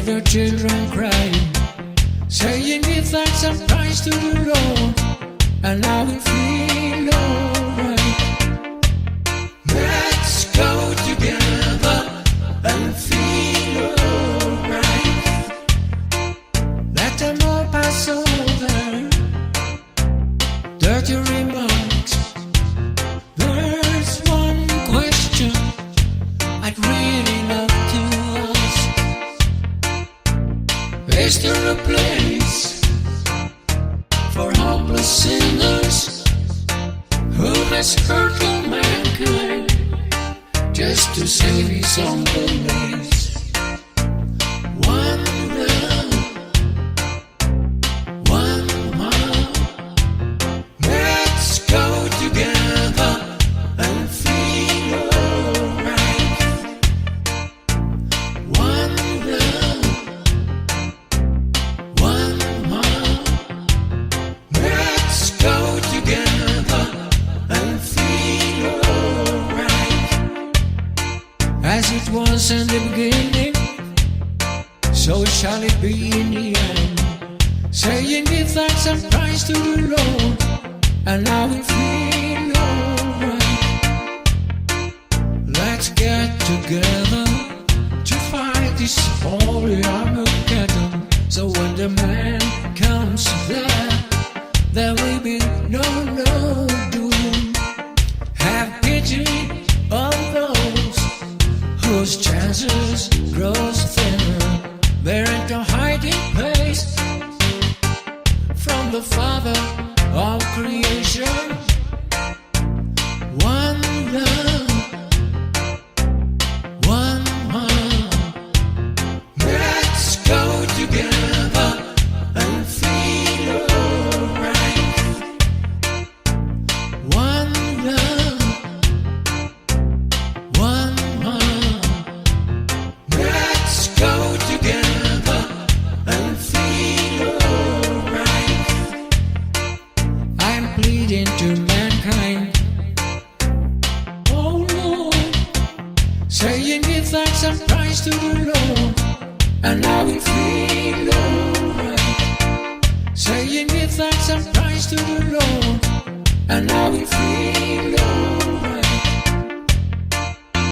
hear the children crying, saying give thanks and praise to the Lord, and now we feel alright. Let's go together and feel alright. Let them all pass over dirty remarks. There's one question I'd really love to ask. Is there a place for hopeless sinners who has hurt all mankind just to save his own beliefs? One love, one heart. Let's go together and feel alright. One love, one heart. Let's go together and feel alright. As it was in the beginning, so shall it be in the end. Saying give thanks and praise to the Lord, and now we feel alright. Let's get together to fight this holy Armageddon. So when the man comes there will be no doom. Have pity on those whose chances grows thinner. There ain't no hiding place from the Father of creation. One love, one heart. Let's go together and feel alright. One love, one heart. Let's go together and feel alright. I'm pleading to mankind, oh Lord, saying give thanks and praise to the Lord, and now we feel alright. Saying give thanks and praise to the Lord, and now we feel alright.